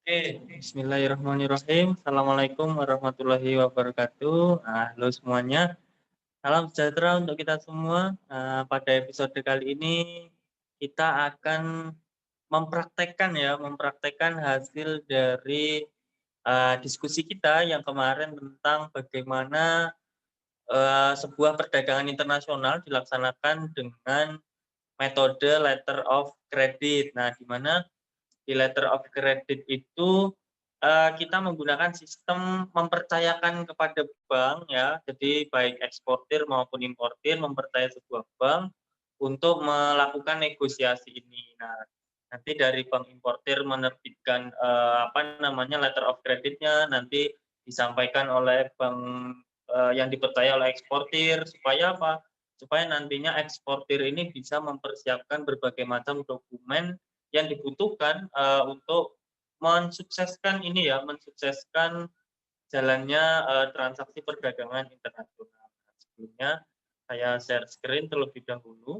Oke, bismillahirrahmanirrahim. Assalamualaikum warahmatullahi wabarakatuh. Halo semuanya, salam sejahtera untuk kita semua. Pada episode kali ini kita akan mempraktekkan hasil dari diskusi kita yang kemarin tentang bagaimana sebuah perdagangan internasional dilaksanakan dengan metode letter of credit. Nah, di mana di letter of credit itu kita menggunakan sistem mempercayakan kepada bank ya, jadi baik eksportir maupun importir mempercayai sebuah bank untuk melakukan negosiasi ini. Nah, nanti dari bank importir menerbitkan letter of creditnya, nanti disampaikan oleh bank yang dipercaya oleh eksportir supaya apa? Supaya nantinya eksportir ini bisa mempersiapkan berbagai macam dokumen yang dibutuhkan untuk mensukseskan jalannya transaksi perdagangan internasional. Sebelumnya saya share screen terlebih dahulu.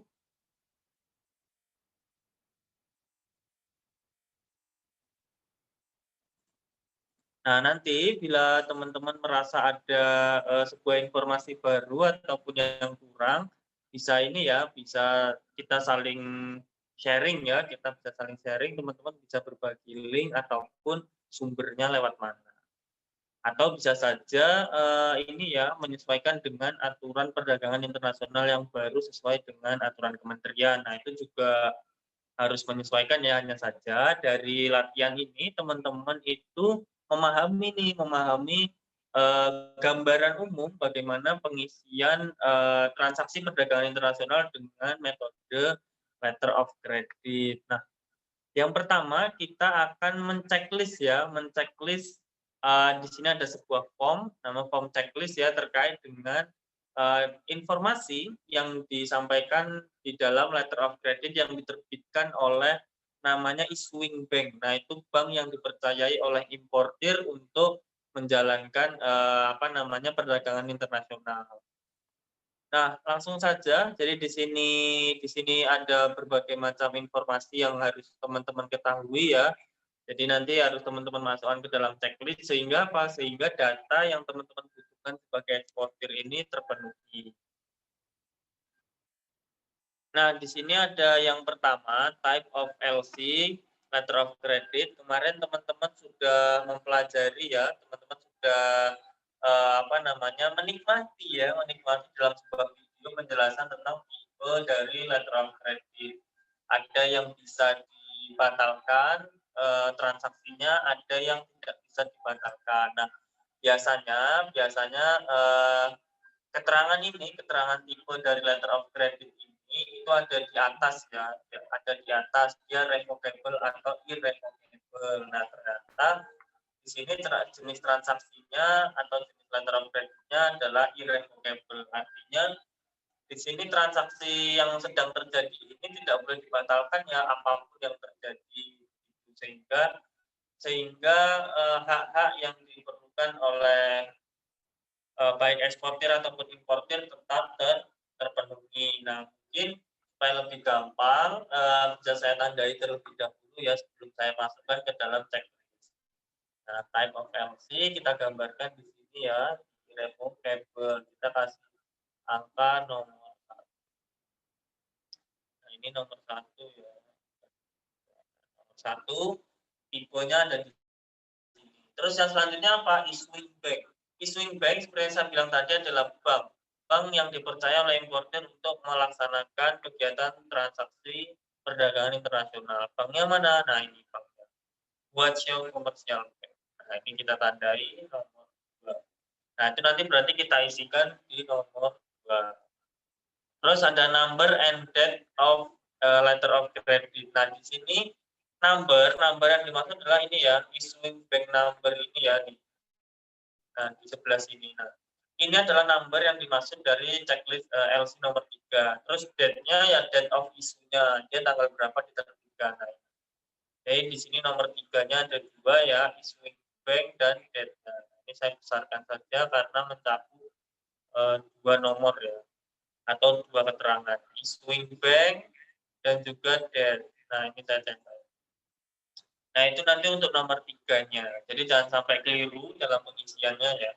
Nah, nanti bila teman-teman merasa ada sebuah informasi baru ataupun yang kurang, bisa bisa kita saling sharing ya, teman-teman bisa berbagi link ataupun sumbernya lewat mana. Atau bisa saja menyesuaikan dengan aturan perdagangan internasional yang baru sesuai dengan aturan kementerian. Nah, itu juga harus menyesuaikan ya, hanya saja dari latihan ini teman-teman itu memahami gambaran umum bagaimana pengisian transaksi perdagangan internasional dengan metode letter of credit. Nah, yang pertama kita akan menceklis di sini ada sebuah form, nama form checklist ya terkait dengan informasi yang disampaikan di dalam letter of credit yang diterbitkan oleh namanya issuing bank. Nah, itu bank yang dipercayai oleh importir untuk menjalankan perdagangan internasional. Nah, langsung saja. Jadi di sini ada berbagai macam informasi yang harus teman-teman ketahui ya. Jadi nanti harus teman-teman masukkan ke dalam checklist sehingga apa? Sehingga data yang teman-teman butuhkan sebagai eksportir ini terpenuhi. Nah, di sini ada yang pertama, type of LC, letter of credit. Kemarin teman-teman sudah mempelajari ya, teman-teman sudah menikmati dalam sebuah video penjelasan tentang tipe dari letter of credit. Ada yang bisa dibatalkan transaksinya, ada yang tidak bisa dibatalkan. Nah, biasanya keterangan tipe dari letter of credit ini itu ada di atas ya, ada di atas dia revocable atau irrevocable. Nah, ternyata di sini jenis transaksinya atau jenis letter of creditnya adalah irrevocable. Artinya di sini transaksi yang sedang terjadi ini tidak boleh dibatalkan ya apapun yang terjadi, sehingga hak-hak yang diperlukan oleh baik eksportir ataupun importir tetap terpenuhi. Nah, mungkin supaya lebih gampang bisa saya tandai terlebih dahulu ya sebelum saya masukkan ke dalam checklist. Nah, type of LC kita gambarkan di sini ya, irrevocable. Kita kasih angka nomor 1. Nah, ini nomor 1 ya. Nomor 1, tipenya ada di sini. Terus yang selanjutnya apa? Issuing bank. Issuing bank seperti yang saya bilang tadi adalah bank yang dipercaya oleh importir untuk melaksanakan kegiatan transaksi perdagangan internasional. Banknya mana? Nah, ini banknya. Guangzhou Commercial Bank. Nah, ini kita tandai nomor 2. Nah, itu nanti berarti kita isikan di nomor 2. Terus ada number and date of letter of credit. Nah, di sini number yang dimaksud adalah ini ya, issuing bank number ini ya. Nah, di sebelah sini. Nah, ini adalah number yang dimaksud dari checklist LC nomor 3. Terus date-nya ya date of issue-nya. Dia tanggal berapa diterbitkan. Nah, jadi di sini nomor 3-nya ada 2 ya, issuing bank dan date. Nah, ini saya besarkan saja karena mencakup 2 nomor ya, atau 2 keterangan, issuing bank dan juga date. Nah, ini saya centang. Nah, itu nanti untuk nomor 3-nya. Jadi jangan sampai keliru dalam pengisiannya ya.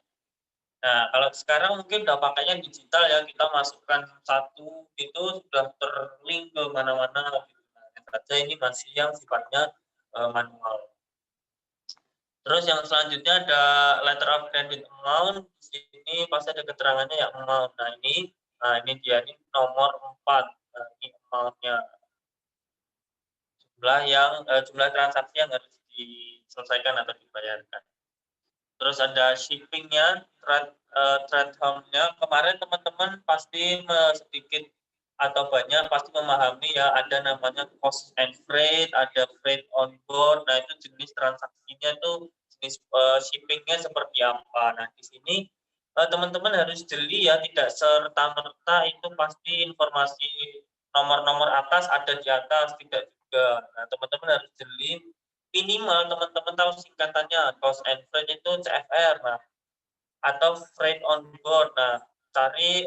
Nah, kalau sekarang mungkin udah pakainya digital ya, kita masukkan satu itu sudah terlink ke mana-mana gitu. Nah, yang saja ini masih yang sifatnya manual. Terus yang selanjutnya ada letter of credit amount. Di sini pasti ada keterangannya ya amount. Nah, ini dia ini nomor 4. Nah, ini amount-nya. Jumlah transaksi yang harus diselesaikan atau dibayarkan. Terus ada shipping-nya, trade home-nya. Kemarin teman-teman pasti sedikit atau banyak pasti memahami ya, ada namanya cost and freight, ada freight on board. Nah, itu jenis transaksinya itu jenis shipping-nya seperti apa. Nah, di sini teman-teman harus jeli ya, tidak serta-merta itu pasti informasi nomor-nomor atas ada di atas, tidak juga. Nah, teman-teman harus jeli minimal teman-teman tahu singkatannya cost and freight itu CFR, nah, atau freight on board. Nah, cari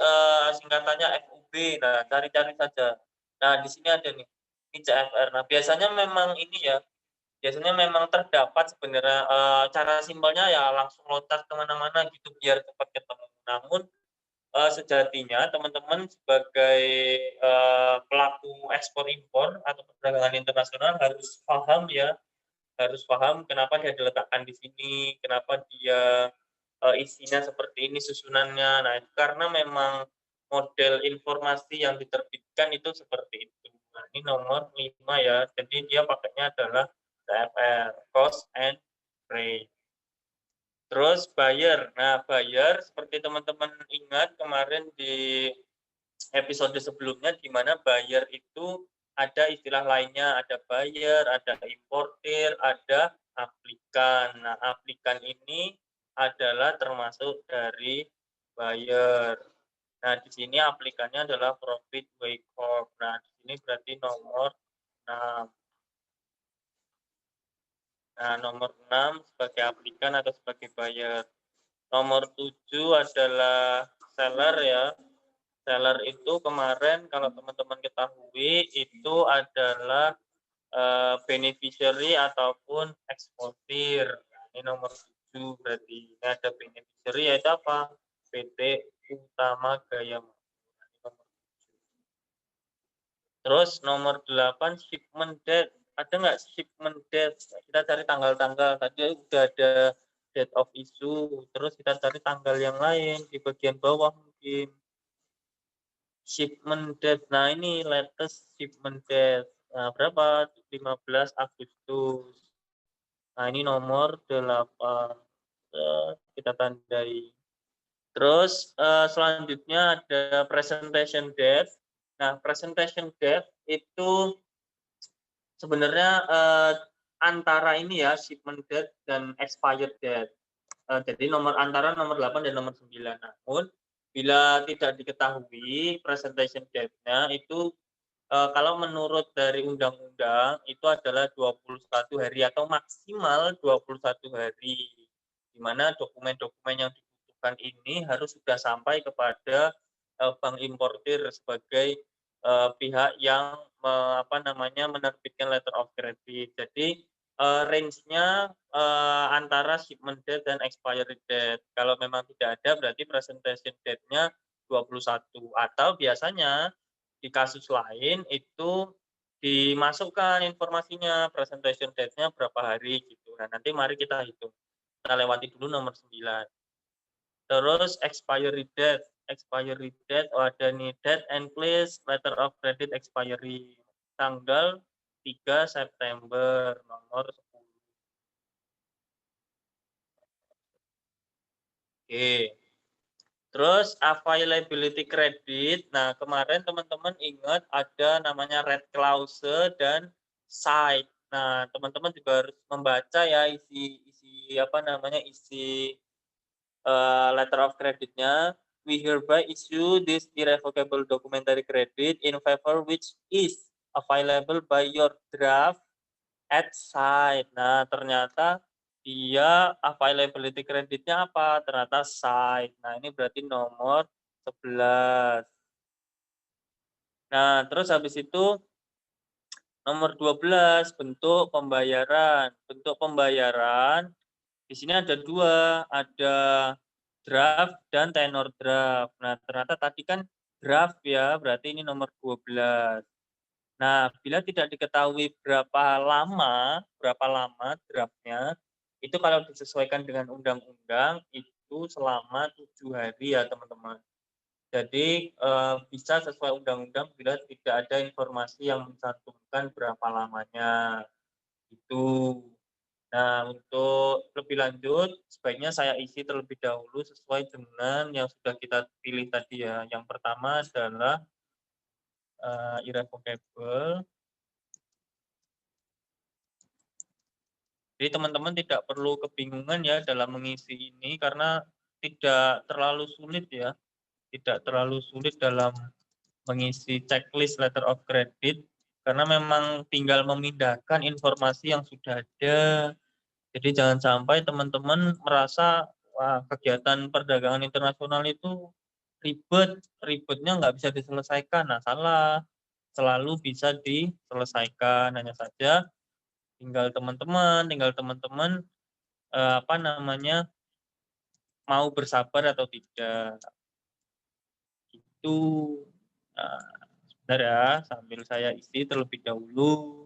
singkatannya FOB. Nah, cari-cari saja. Nah, di sini ada nih, ini CFR. Nah, biasanya memang ini ya, biasanya memang terdapat sebenarnya cara simpelnya ya langsung loncat kemana-mana gitu biar cepat ketemu. Namun sejatinya teman-teman sebagai pelaku ekspor impor atau perdagangan internasional harus paham ya, harus paham kenapa dia diletakkan di sini, kenapa dia isinya seperti ini susunannya. Nah, itu karena memang model informasi yang diterbitkan itu seperti itu. Nah, ini nomor 5 ya. Jadi dia pakainya adalah CFR, cost and freight. Terus buyer. Nah, buyer seperti teman-teman ingat kemarin di episode sebelumnya di mana buyer itu ada istilah lainnya, ada buyer, ada importir, ada aplikan. Nah, aplikan ini adalah termasuk dari buyer. Nah, di sini aplikannya adalah Profit Way Corp. Nah, di sini berarti nomor 6. Nah, nomor 6 sebagai aplikan atau sebagai buyer. Nomor 7 adalah seller ya. Seller itu kemarin kalau teman-teman ketahui itu adalah beneficiary ataupun eksportir. Nah, ini nomor 7 berarti. Ini ada beneficiary yaitu apa? PT Utama Gaya. Terus nomor 8 shipment date. Ada nggak shipment date? Kita cari tanggal-tanggal. Tadi udah ada date of issue. Terus kita cari tanggal yang lain di bagian bawah mungkin. Shipment date. Nah, ini latest shipment date. Nah, berapa? 15 Agustus. Nah, ini nomor 8. Kita tandai. Terus selanjutnya ada presentation date. Nah, presentation date itu sebenarnya antara ini ya, shipment date dan expired date. Jadi antara nomor 8 dan nomor 9. Namun bila tidak diketahui presentation date-nya itu kalau menurut dari undang-undang itu adalah 21 hari atau maksimal 21 hari. Di mana dokumen-dokumen yang dibutuhkan ini harus sudah sampai kepada bank importir sebagai pihak yang menerbitkan letter of credit. Jadi range-nya antara shipment date dan expiry date. Kalau memang tidak ada berarti presentation date-nya 21 atau biasanya di kasus lain itu dimasukkan informasinya presentation date-nya berapa hari gitu. Nah, nanti mari kita hitung. Kita lewati dulu nomor 9. Terus expiry date. Expiry date ada nih date and place letter of credit expiry tanggal 3 September nomor 10. Oke. Terus availability credit. Nah, kemarin teman-teman ingat ada namanya red clause dan side. Nah, teman-teman juga harus membaca ya isi letter of credit-nya. We hereby issue this irrevocable documentary credit in favor which is available by your draft at side. Nah, ternyata dia availability kreditnya apa? Ternyata side. Nah, ini berarti nomor 11. Nah, terus habis itu Nomor 12, bentuk pembayaran. Bentuk pembayaran di sini ada 2, ada draft dan tenor draft. Nah, ternyata tadi kan draft ya, berarti ini nomor 12. Nah, bila tidak diketahui berapa lama draftnya, itu kalau disesuaikan dengan undang-undang itu selama 7 hari ya, teman-teman. Jadi, bisa sesuai undang-undang bila tidak ada informasi yang mencantumkan berapa lamanya, itu. Nah, untuk lebih lanjut, sebaiknya saya isi terlebih dahulu sesuai dengan yang sudah kita pilih tadi ya. Yang pertama adalah, irrevocable. Jadi teman-teman tidak perlu kebingungan ya dalam mengisi ini karena tidak terlalu sulit ya, tidak terlalu sulit dalam mengisi checklist letter of credit karena memang tinggal memindahkan informasi yang sudah ada. Jadi jangan sampai teman-teman merasa wah kegiatan perdagangan internasional itu ribet, ribetnya nggak bisa diselesaikan. Nah salah, selalu bisa diselesaikan. Hanya saja tinggal teman-teman apa namanya mau bersabar atau tidak. Itu sebentar ya sambil saya isi terlebih dahulu.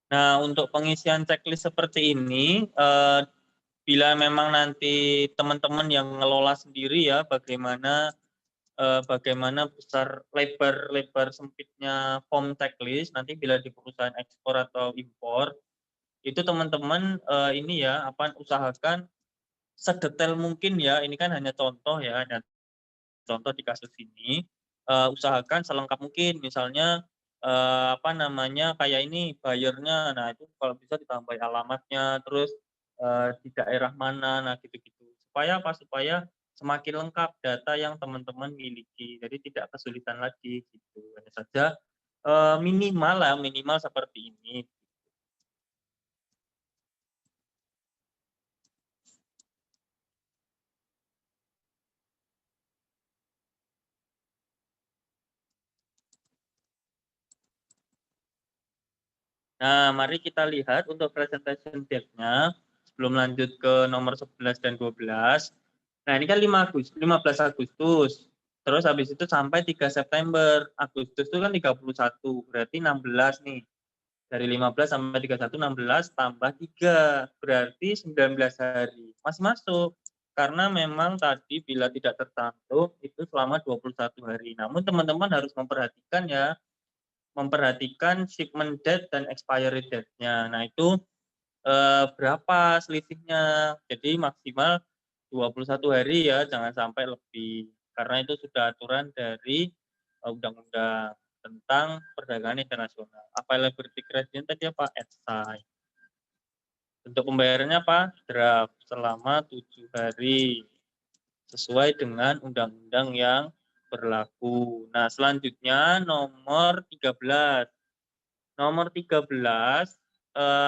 Nah, untuk pengisian checklist seperti ini, bila memang nanti teman-teman yang ngelola sendiri ya, bagaimana besar lebar sempitnya form checklist, nanti bila di perusahaan ekspor atau impor, itu teman-teman ini ya, usahakan sedetail mungkin ya, ini kan hanya contoh ya, hanya contoh di kasus ini, usahakan selengkap mungkin, misalnya kayak ini buyer-nya, nah itu kalau bisa ditambahin alamatnya, terus di daerah mana, nah gitu-gitu. Supaya apa? Supaya semakin lengkap data yang teman-teman miliki, jadi tidak kesulitan lagi gitu. Hanya saja minimal seperti ini. Nah, mari kita lihat untuk presentation date-nya sebelum lanjut ke nomor 11 dan 12. Nah, ini kan 15 Agustus. Terus habis itu sampai 3 September. Agustus itu kan 31, berarti 16 nih. Dari 15 sampai 31, 16 tambah 3, berarti 19 hari. Masih masuk. Karena memang tadi bila tidak tercantum itu selama 21 hari. Namun teman-teman harus memperhatikan ya, memperhatikan shipment date dan expiry date-nya. Nah, itu berapa selisihnya. Jadi maksimal 21 hari ya, jangan sampai lebih. Karena itu sudah aturan dari undang-undang tentang perdagangan internasional. Availability criteria tadi apa? ETSI. Untuk pembayarannya apa? Draft selama 7 hari. Sesuai dengan undang-undang yang berlaku. Nah, selanjutnya nomor 13. Nomor 13,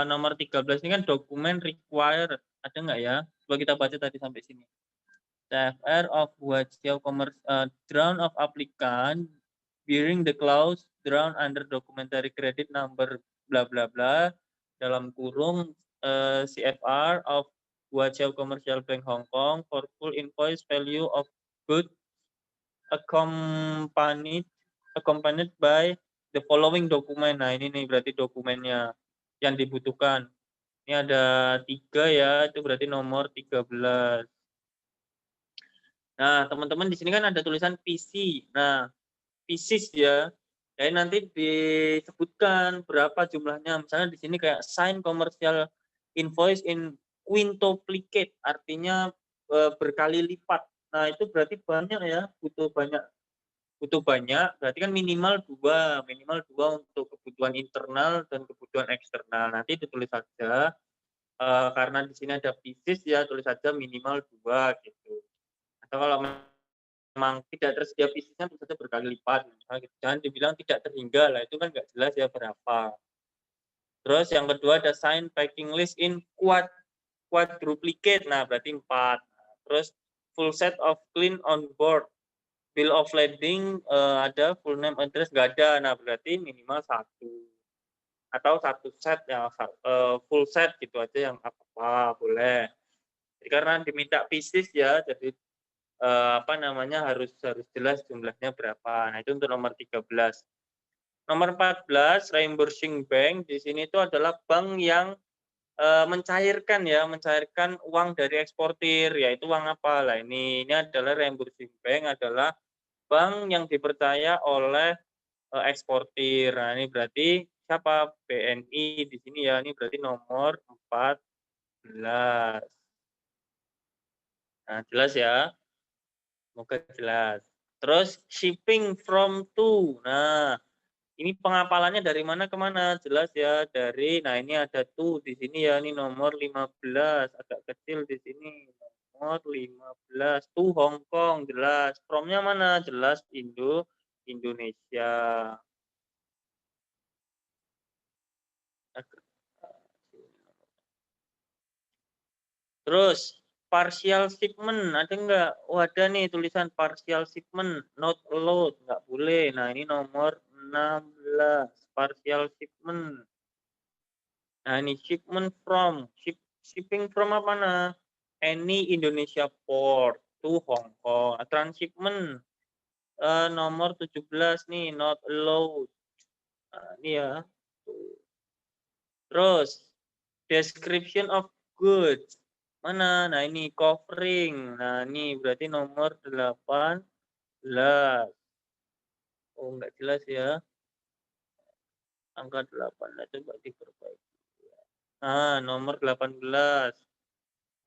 nomor 13 ini kan dokumen required, ada nggak ya? Coba kita baca tadi sampai sini. CFR of Wajah Commerce, drawn of applicant bearing the clause drawn under documentary credit number bla bla bla dalam kurung CFR of Wajah Commercial Bank Hong Kong for full invoice value of goods accompanied by the following document. Nah, ini nih berarti dokumennya yang dibutuhkan. Ini ada 3 ya, itu berarti nomor 13. Nah, teman-teman di sini kan ada tulisan PC. Nah, PCs ya. Jadi nanti disebutkan berapa jumlahnya. Misalnya di sini kayak sign commercial invoice in quintuplicate, artinya berkali lipat. Nah, itu berarti banyak ya, butuh banyak butuh banyak, berarti kan minimal 2 untuk kebutuhan internal dan kebutuhan eksternal. Nanti ditulis saja, karena di sini ada pieces ya, tulis saja minimal 2 gitu. Atau kalau memang tidak tersedia piecesnya tulis saja berkali lipat, gitu. Jangan dibilang tidak terhingga lah, itu kan nggak jelas ya berapa. Terus yang kedua ada sign packing list in quadruplicate, nah berarti 4. Terus full set of clean on board. Bill of lading ada, full name address nggak ada, nah berarti minimal 1. Atau 1 set ya, full set gitu aja yang apa boleh. Jadi karena diminta pieces ya, jadi harus jelas jumlahnya berapa. Nah itu untuk nomor 13. Nomor 14 reimbursing bank, di sini itu adalah bank yang mencairkan uang dari eksportir, yaitu uang apa lah ini adalah reimbursing bank, adalah bank yang dipercaya oleh eksportir. Nah ini berarti siapa? BNI di sini ya, ini berarti nomor 14. Nah jelas ya, semoga jelas. Terus shipping from to, nah ini pengapalannya dari mana ke mana? Jelas ya, nah ini ada tuh di sini ya, ini nomor 15, agak kecil di sini. Nomor 15, tuh Hong Kong, jelas. From-nya mana? Jelas Indonesia. Terus, partial shipment, ada nggak? Oh ada nih tulisan partial shipment, not allowed, nggak boleh. Nah ini nomor 16, partial shipment. Nah ini shipment from, shipping from apa nah? Any Indonesia port to Hong Kong. Transshipment nomor 17 nih, not allowed. Nah, ini ya. Terus description of goods. Mana? Nah ini covering. Nah ini berarti nomor 18. Oh enggak jelas ya. Angka 8. Nah, coba diperbaiki. Nah nomor 18.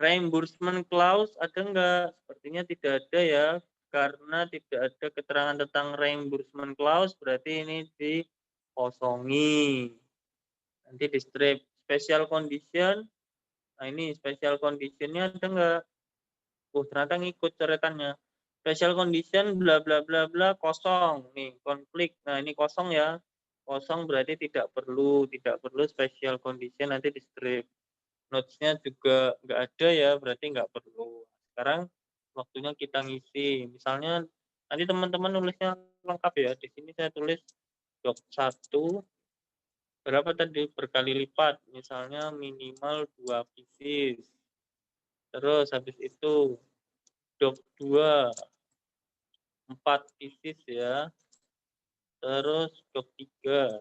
Reimbursement clause ada enggak? Sepertinya tidak ada ya, karena tidak ada keterangan tentang reimbursement clause, berarti ini dikosongi. Nanti di strip special condition. Nah ini special conditionnya ada enggak? Ternyata ngikut coretannya. Special condition bla bla bla bla kosong. Nih konflik. Nah ini kosong ya. Kosong berarti tidak perlu special condition, nanti di strip. Notes-nya juga nggak ada ya, berarti nggak perlu. Sekarang waktunya kita ngisi. Misalnya nanti teman-teman nulisnya lengkap ya. Di sini saya tulis doc 1 berapa tadi berkali lipat. Misalnya minimal 2 pieces. Terus habis itu doc 2 4 pieces ya. Terus doc 3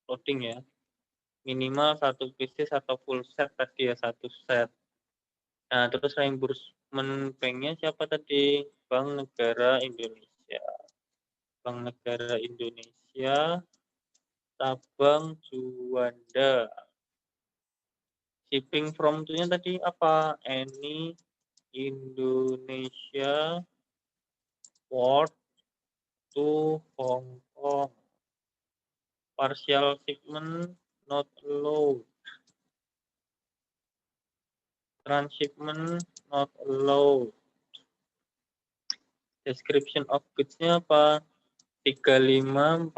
loading ya. Minimal 1 pieces atau full set tadi ya, 1 set. Nah, terus reimbursement bank-nya siapa tadi? Bank Negara Indonesia. Bank Negara Indonesia, Tabang Juanda. Shipping from to-nya tadi apa? Any Indonesia port to Hong Kong. Partial shipment not allowed. Transshipment not allowed. Description of goods-nya apa? 35.400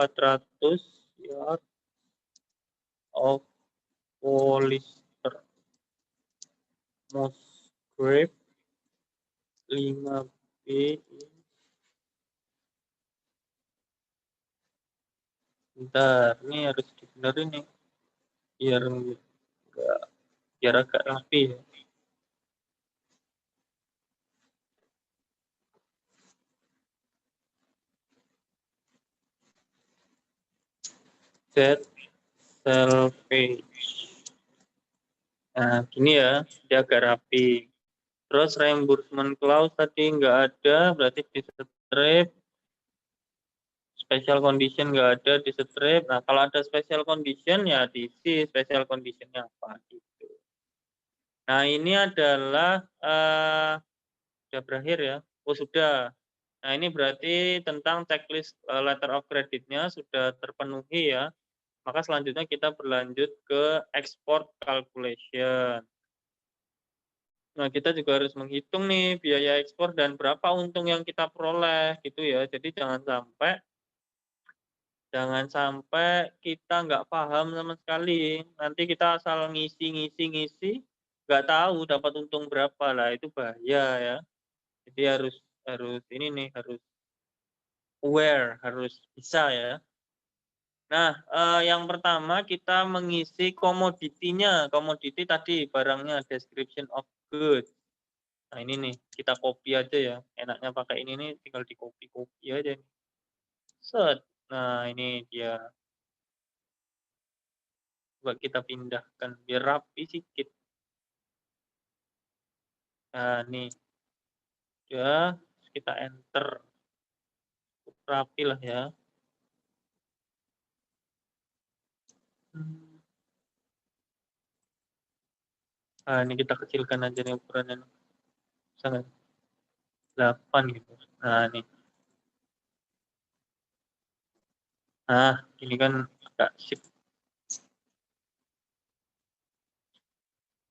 yard of polyester Musgrave 5B. Bentar, ini harus dibenerin nih biar agak rapi ya. Set selfage. Nah, gini ya, dia agak rapi. Terus reimbursement clause tadi nggak ada, berarti di strip. Special condition nggak ada di strip. Nah, kalau ada special condition ya diisi special conditionnya apa gitu. Nah, ini adalah sudah berakhir ya. Oh, sudah. Nah, ini berarti tentang checklist, letter of credit-nya sudah terpenuhi ya. Maka selanjutnya kita berlanjut ke export calculation. Nah, kita juga harus menghitung nih biaya ekspor dan berapa untung yang kita peroleh gitu ya. Jadi jangan sampai kita nggak paham sama sekali. Nanti kita asal ngisi, nggak tahu dapat untung berapa lah, itu bahaya ya. Jadi harus ini nih, harus aware, harus bisa ya. Nah, yang pertama kita mengisi komoditinya. Komoditi tadi barangnya, description of goods. Nah, ini nih, kita copy aja ya. Enaknya pakai ini nih, tinggal di-copy-copy aja. Set. Nah, ini dia. Coba kita pindahkan biar rapi sedikit. Nah, nih. Ya, kita enter. Rapi lah ya. Nah, ini kita kecilkan aja nih ukurannya. Sangat 8 gitu. Nah, ini. Nah, ini kan agak sip.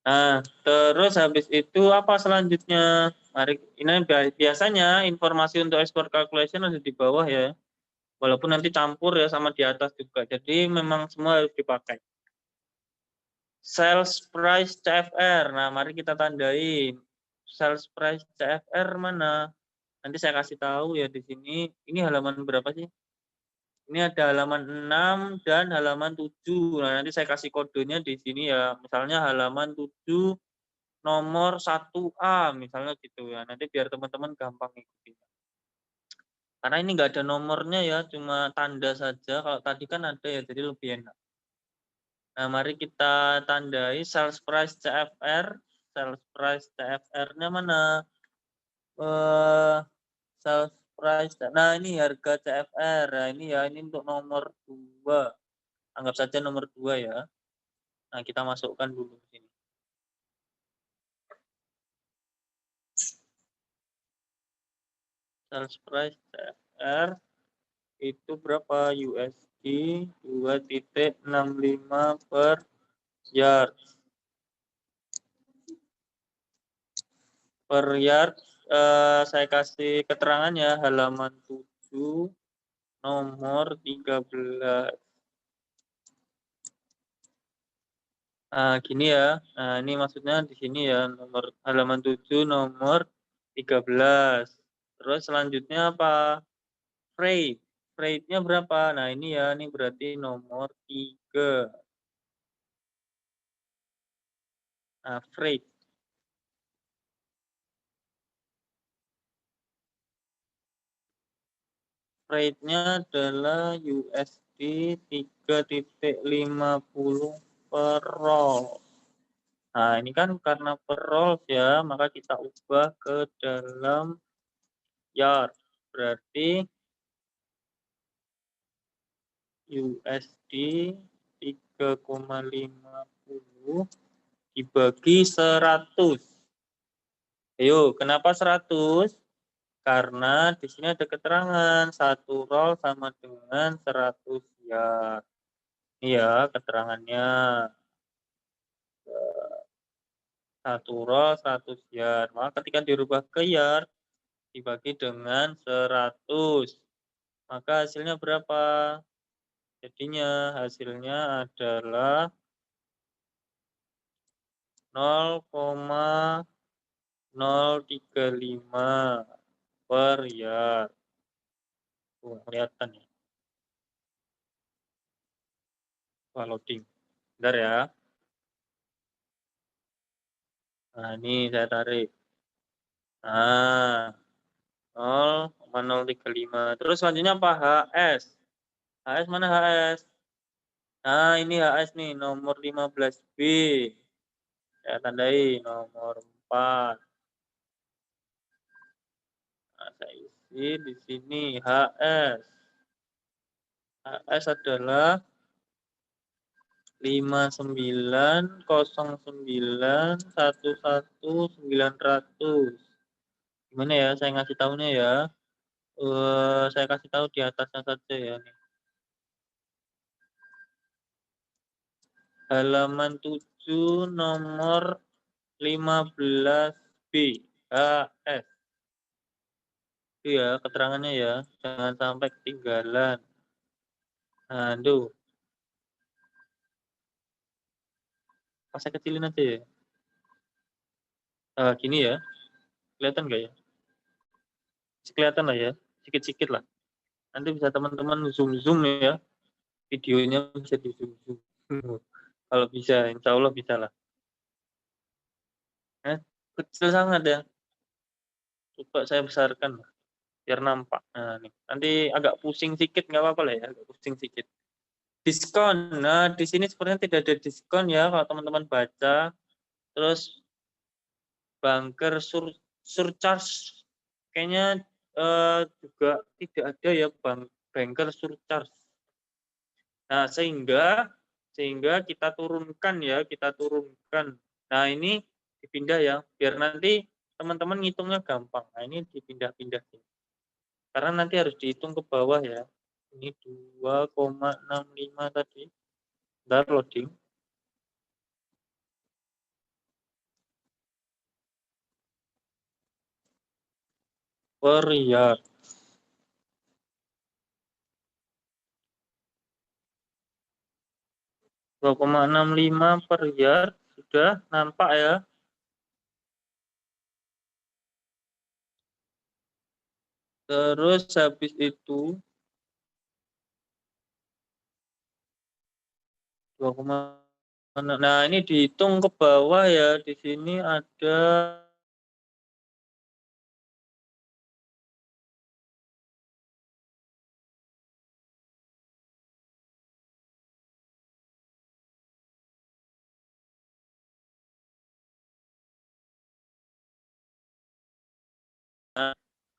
Nah, terus habis itu apa selanjutnya? Mari, ini biasanya informasi untuk export calculation ada di bawah ya. Walaupun nanti campur ya sama di atas juga. Jadi memang semua harus dipakai. Sales price CFR. Nah, mari kita tandai. Sales price CFR mana? Nanti saya kasih tahu ya di sini. Ini halaman berapa sih? Ini ada halaman 6 dan halaman 7. Nah, nanti saya kasih kodenya di sini ya. Misalnya halaman 7 nomor 1A misalnya gitu ya. Nanti biar teman-teman gampang ngikutin. Karena ini nggak ada nomornya ya, cuma tanda saja. Kalau tadi kan ada ya, jadi lebih enak. Nah, mari kita tandai sales price CFR. Sales price CFR-nya mana? Sales price. Nah, ini harga CFR. Nah, ini ya, ini untuk nomor 2. Anggap saja nomor 2 ya. Nah, kita masukkan dulu sini. Sales price CFR itu berapa USD 2.65 per yard. Per yard saya kasih keterangannya halaman 7 nomor 13. Nah, gini ya. Nah, ini maksudnya di sini ya, nomor halaman 7 nomor 13. Terus selanjutnya apa? Freight. Freight-nya berapa? Nah, ini ya, ini berarti nomor 3. Nah, freight. Rate-nya adalah USD 3.50 per roll. Nah, ini kan karena per roll ya, maka kita ubah ke dalam yard. Berarti USD 3,50 dibagi 100. Ayo, kenapa 100? Karena di sini ada keterangan 1 roll sama dengan 100 yard. Iya, keterangannya 1 roll 100 yard. Maka ketika dirubah ke yard dibagi dengan 100. Maka hasilnya berapa? Jadinya hasilnya adalah 0,035 per yard. Kelihatan ya. Wah, loading. Bentar ya. Nah, ini saya tarik. Nah, 0,035. Terus selanjutnya apa? HS. HS mana HS? Nah, ini HS nih, nomor 15B. Saya tandai nomor 4. Nah, saya isi di sini HS. HS adalah 5909111900. Gimana ya saya ngasih tahunya ya? Saya kasih tahu di atasnya saja ya nih. Halaman 7 nomor 15B HS. Itu ya keterangannya ya, jangan sampai ketinggalan. Nah, itu saya kecilin aja ya. Gini ya, kelihatan nggak ya? Kelihatan lah ya, sedikit-sedikit lah. Nanti bisa teman-teman zoom ya, videonya bisa di zoom. Kalau bisa, insya Allah bisa lah. Kecil sangat ya. Coba saya besarkan lah, biar nampak. Nah, nih. Nanti agak pusing sedikit, nggak apa-apa lah ya, agak pusing sedikit. Diskon. Nah, di sini sebenarnya tidak ada diskon ya, kalau teman-teman baca. Terus banker surcharge, kayaknya juga tidak ada ya banker surcharge. Nah, sehingga kita turunkan ya, kita turunkan. Nah, ini dipindah ya, biar nanti teman-teman ngitungnya gampang. Nah, ini dipindah-pindah. Karena nanti harus dihitung ke bawah ya. Ini 2,65 tadi. Bentar loading. Per yard. 2,65 per yard. Sudah nampak ya. Terus habis itu 2, nah ini dihitung ke bawah ya. Di sini ada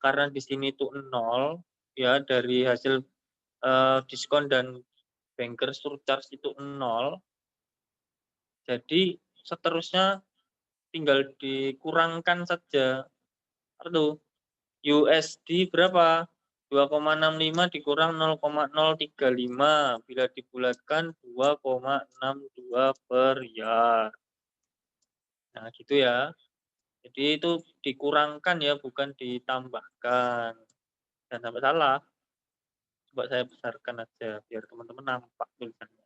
karena di sini itu 0 ya, dari hasil diskon dan banker surcharge itu 0. Jadi seterusnya tinggal dikurangkan saja. Aduh, USD berapa? 2,65 dikurang 0,035 bila dibulatkan 2,62 per yard. Nah, gitu ya. Jadi itu dikurangkan ya, bukan ditambahkan. Jangan sampai salah. Coba saya besarkan aja biar teman-teman nampak tulisannya.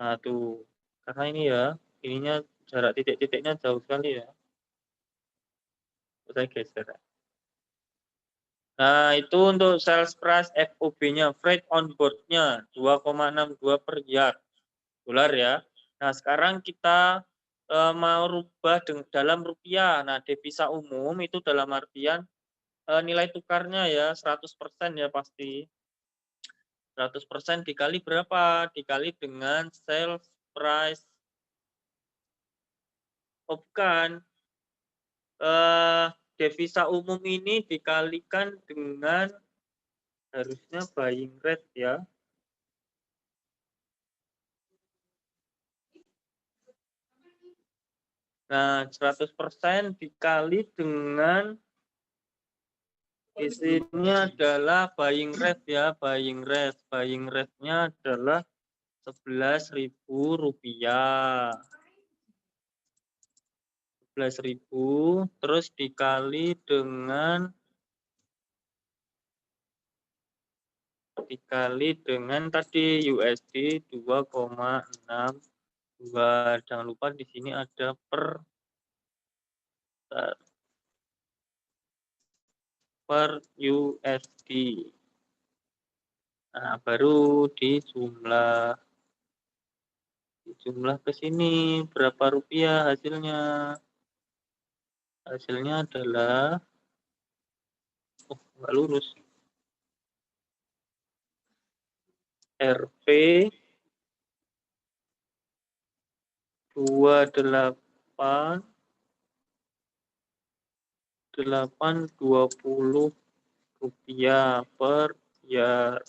Nah, tuh. Karena ini ya, ininya jarak titik-titiknya jauh sekali ya. Saya geser. Nah, itu untuk sales price FOB-nya, freight on board-nya 2,62 per yard dolar ya. Nah, sekarang kita mau rubah dalam rupiah. Nah, devisa umum itu dalam artian nilai tukarnya ya 100% ya pasti. 100% dikali berapa? Dikali dengan sales price. Oh, bukan. Devisa umum ini dikalikan dengan harusnya buying rate ya. Nah, 100% dikali dengan di sini adalah buying rate ya, buying rate. Buying rate-nya adalah Rp11.000. 11.000 terus dikali dengan tadi USD 2,62. Jangan lupa di sini ada per USD. Nah, baru dijumlah ke sini berapa rupiah hasilnya. Hasilnya adalah nggak lurus. Rp 28.820 rupiah per ya.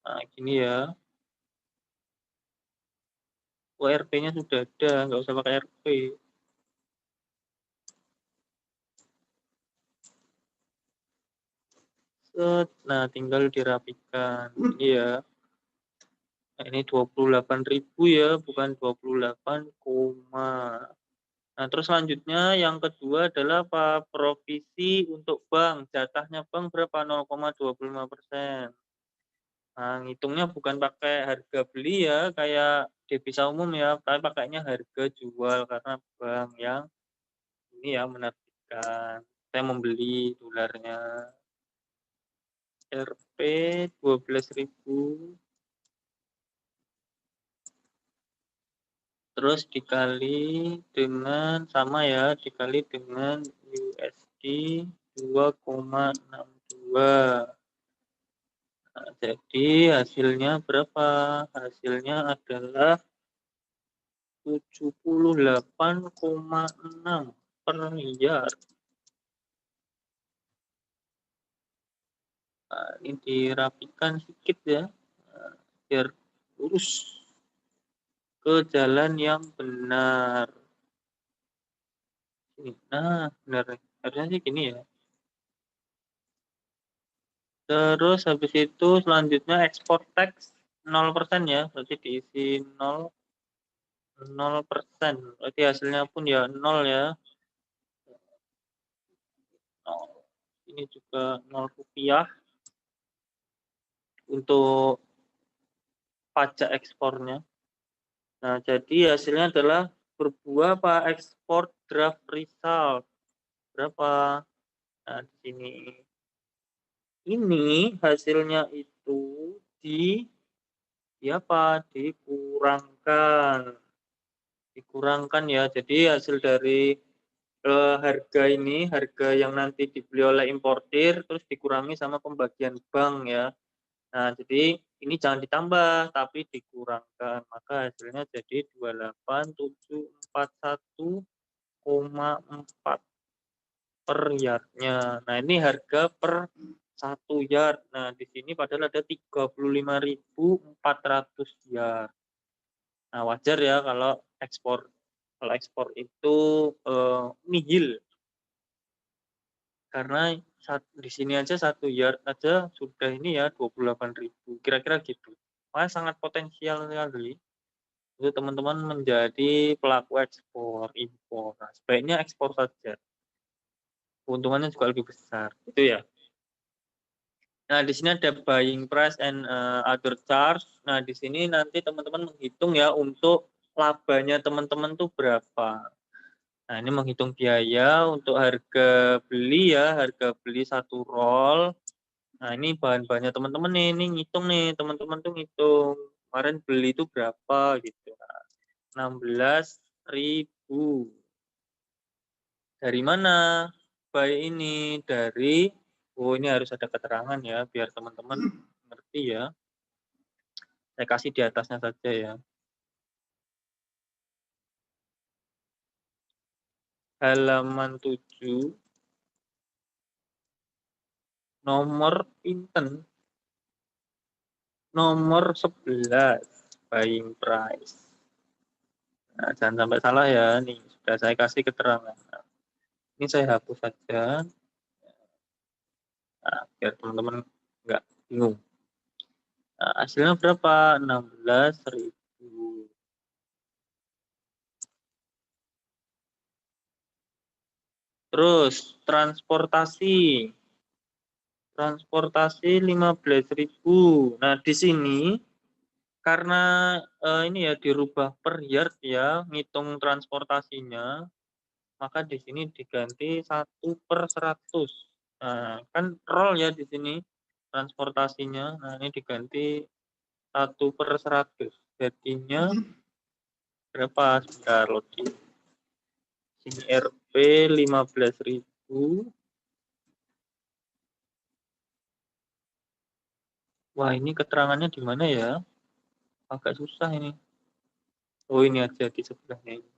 Nah, gini ya. RP-nya sudah ada, nggak usah pakai RP. Nah, tinggal dirapikan. Ini ya. Nah, ini 28.000 ya, bukan 28, nah, terus selanjutnya yang kedua adalah apa? Provisi untuk bank. Jatahnya bank berapa? 0,25%. Nah, ngitungnya bukan pakai harga beli ya, kayak devisa umum ya, tapi pakainya harga jual karena bank yang ini ya menerbitkan. Saya membeli dolarnya. Rp 12.000. Terus dikali dengan sama ya, dikali dengan USD 2,62. Nah, jadi hasilnya berapa? Hasilnya adalah 78,6 per miliar. Nah, ini dirapikan sedikit ya, biar lurus ke jalan yang benar. Nah, benar. Harusnya sih gini ya. Terus habis itu selanjutnya ekspor teks 0% ya, berarti diisi 0%. Berarti hasilnya pun ya 0 ya. 0. Ini juga 0 rupiah untuk pajak ekspornya. Nah, jadi hasilnya adalah berbuah apa? Ekspor draft result. Berapa? Nah, di sini. Ini hasilnya itu di apa? Dikurangkan ya. Jadi hasil dari harga ini, harga yang nanti dibeli oleh importir, terus dikurangi sama pembagian bank ya. Nah, jadi ini jangan ditambah, tapi dikurangkan. Maka hasilnya jadi 28.741,4 per yardnya. Nah, ini harga per 1 yard. Nah, di sini padahal ada 35.400 yard. Nah, wajar ya kalau ekspor itu nihil. Karena di sini aja 1 yard aja sudah ini ya 28.000. Kira-kira gitu. Makanya sangat potensial sekali untuk teman-teman menjadi pelaku ekspor, impor. Nah, sebaiknya ekspor saja. Keuntungannya juga lebih besar. Itu ya. Nah, di sini ada buying price and other charge. Nah, di sini nanti teman-teman menghitung ya untuk labanya teman-teman tuh berapa. Nah, ini menghitung biaya untuk harga beli ya, harga beli 1 roll. Nah, ini bahan-bahannya teman-teman nih, ini ngitung nih, teman-teman tuh ngitung. Kemarin beli itu berapa gitu. Nah, 16.000. Dari mana? Baik ini dari, ini harus ada keterangan ya, biar teman-teman ngerti ya. Saya kasih di atasnya saja ya. Halaman 7, nomor pinten, nomor 11, buying price. Nah, jangan sampai salah ya, nih sudah saya kasih keterangan. Nah, ini saya hapus saja, nah, biar teman-teman nggak bingung. Nah, hasilnya berapa? 16.000. Terus transportasi. Transportasi 15.000. Nah, di sini karena ini ya dirubah per yard ya, ngitung transportasinya, maka di sini diganti 1/100. Nah, kan roll ya di sini transportasinya. Nah, ini diganti 1/100. Jadinya berapa? Sebentar loading. Sini Rp 15.000. Wah, ini keterangannya di mana ya? Agak susah ini. Oh, ini aja di sebelahnya ini.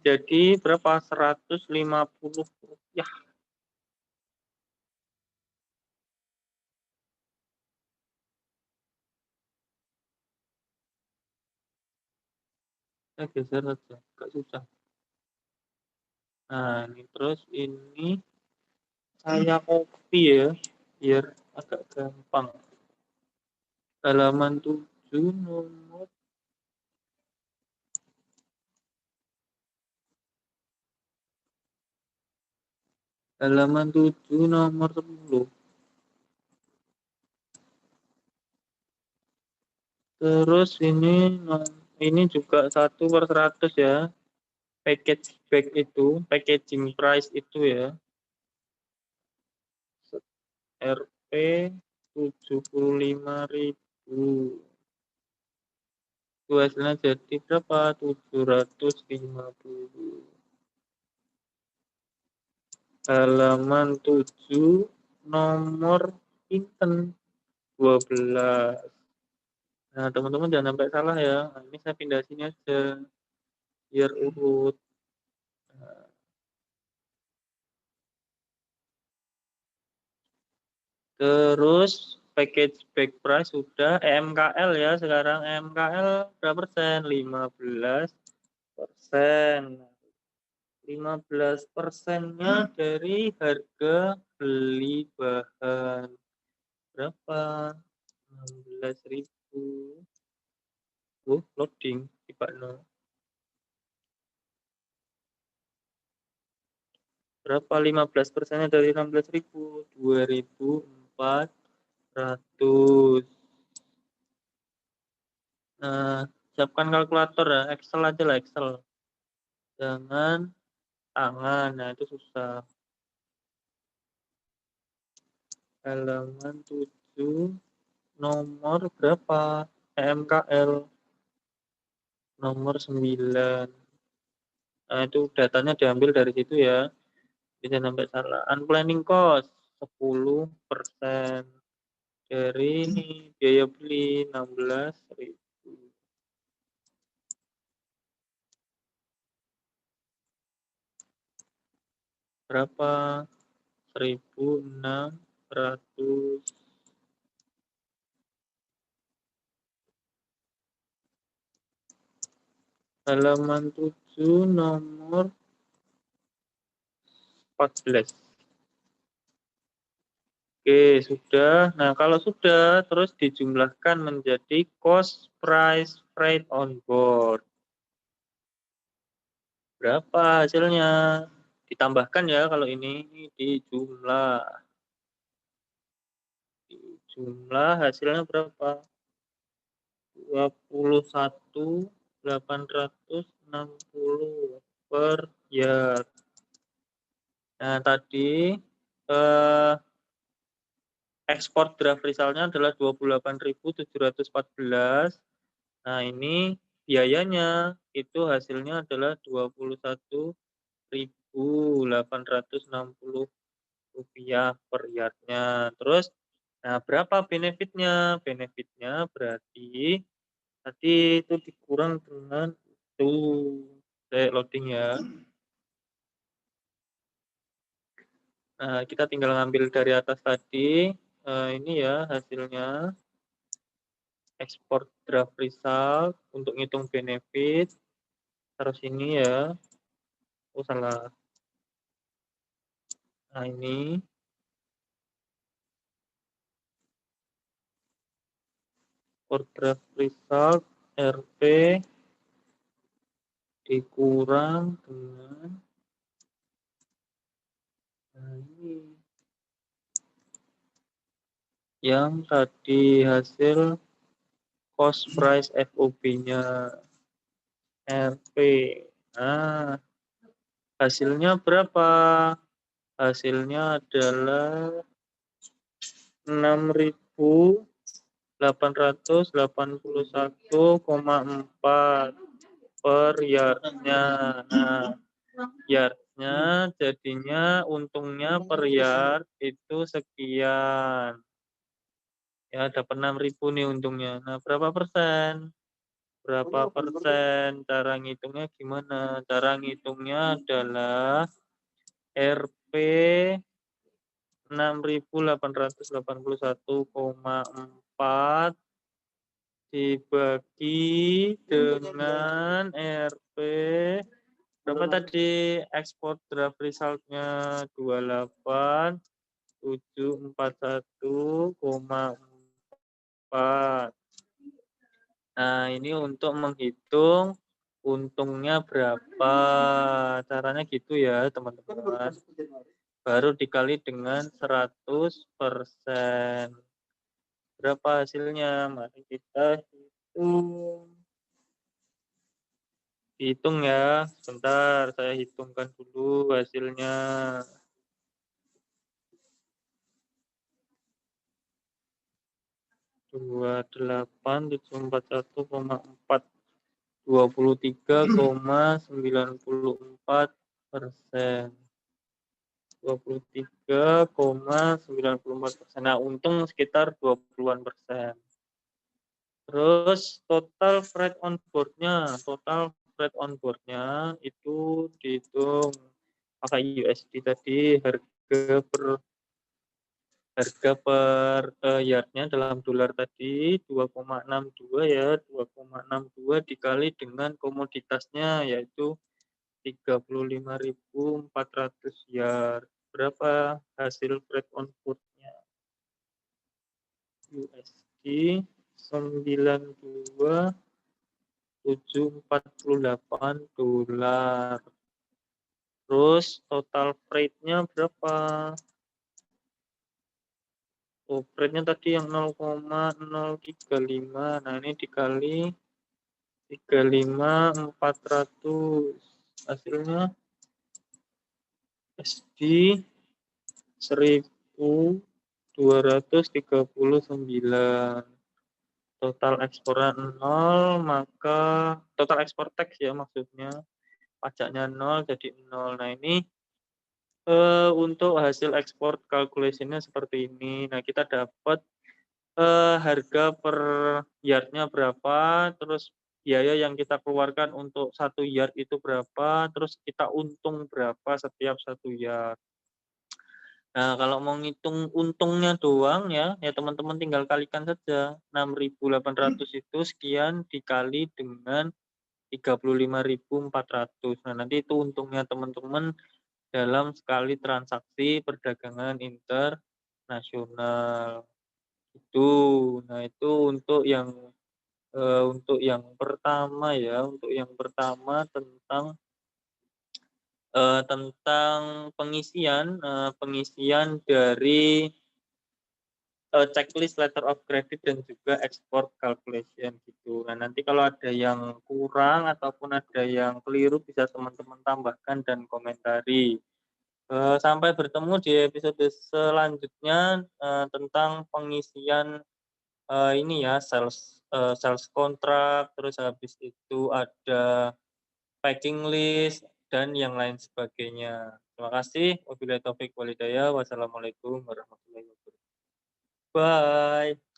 Jadi berapa? 150 rupiah. Saya geser saja, agak susah. Nah, ini terus ini Saya copy ya, biar agak gampang. Halaman 7 nomor halaman 7 nomor 10. Terus ini juga 1/100 ya. Package bag itu, packaging price itu ya. Rp 75.000. Itu hasilnya jadi berapa? 750. Halaman 7 nomor pinten 12. Nah, teman-teman jangan sampai salah ya. Nah, ini saya pindah sini aja biar urut. Nah, terus package back price sudah MKL ya, sekarang MKL berapa persen? 15%. 15%-nya dari harga beli bahan berapa? 16.000. Loading tiba no. Berapa 15%-nya dari 16.000? 2.400. Nah, siapkan kalkulator ya, Excel aja lah, Excel. Jangan tangan, nah itu susah. Halaman 7 nomor berapa? MKL nomor 9. Nah, itu datanya diambil dari situ ya. Bisa sampai salah. Unplanning cost 10% dari biaya beli 16.000. Berapa? 1.600. Halaman 7 nomor 14. Oke, sudah. Nah, kalau sudah, terus dijumlahkan menjadi cost price freight on board. Berapa hasilnya? Ditambahkan ya kalau ini dijumlah. Jumlah hasilnya berapa? 21.860 per yard. Nah, tadi ekspor draft resultnya adalah 28.714. Nah, ini biayanya itu hasilnya adalah 21.860 rupiah per yardnya. Terus, nah berapa benefitnya? Benefitnya berarti tadi itu dikurang dengan itu. Saya loading ya. Nah, kita tinggal ngambil dari atas tadi. Ini ya hasilnya. Export draft result untuk ngitung benefit. Terus ini ya. Oh, salah. Nah, ini. Export draft result RP dikurang dengan ini. Yang tadi hasil cost price FOB-nya RP. Nah, hasilnya berapa? Hasilnya adalah 6.881,4 per yardnya. Nah, yardnya jadinya untungnya per yard itu sekian. Ya, dapat 6.000 nih untungnya. Nah, berapa persen? Berapa persen? Cara ngitungnya gimana? Cara ngitungnya adalah RP 6.881,4 dibagi dengan RP berapa tadi ekspor draft result-nya 28.741,4. Nah, ini untuk menghitung untungnya berapa. Caranya gitu ya, teman-teman. Baru dikali dengan 100%. Berapa hasilnya? Mari kita hitung. Hitung ya, sebentar saya hitungkan dulu hasilnya. 28.741,4, 23,94%. 23,94%. Nah, untung sekitar 20-an persen. Terus total freight on board-nya, itu dihitung pakai USD tadi, harga per yardnya dalam dolar tadi 2,62 ya, 2,62 dikali dengan komoditasnya yaitu 35.400 yard. Berapa hasil freight on board-nya? USD 92.748 dolar. Terus total freight-nya berapa? Oh, freight-nya tadi yang 0,035. Nah, ini dikali 35.400. Hasilnya SD 1.239. Total ekspornya 0, maka total ekspor tax ya maksudnya. Pajaknya 0 jadi 0. Nah, ini untuk hasil ekspor calculation-nya seperti ini. Nah, kita dapat harga per yardnya berapa, terus biaya yang kita keluarkan untuk 1 yard itu berapa, terus kita untung berapa setiap 1 yard. Nah, kalau mau ngitung untungnya doang ya teman-teman tinggal kalikan saja. 6.800 itu sekian dikali dengan 35.400. Nah, nanti itu untungnya teman-teman dalam sekali transaksi perdagangan internasional. Nah, itu untuk yang pertama ya, tentang pengisian dari checklist letter of credit dan juga export calculation gitu. Nah, nanti kalau ada yang kurang ataupun ada yang keliru bisa teman-teman tambahkan dan komentari. Sampai bertemu di episode selanjutnya tentang pengisian ini ya sales kontrak, terus habis itu ada packing list dan yang lain sebagainya. Terima kasih. Wabillahi taufik walhidayah. Wassalamualaikum warahmatullahi wabarakatuh. Bye.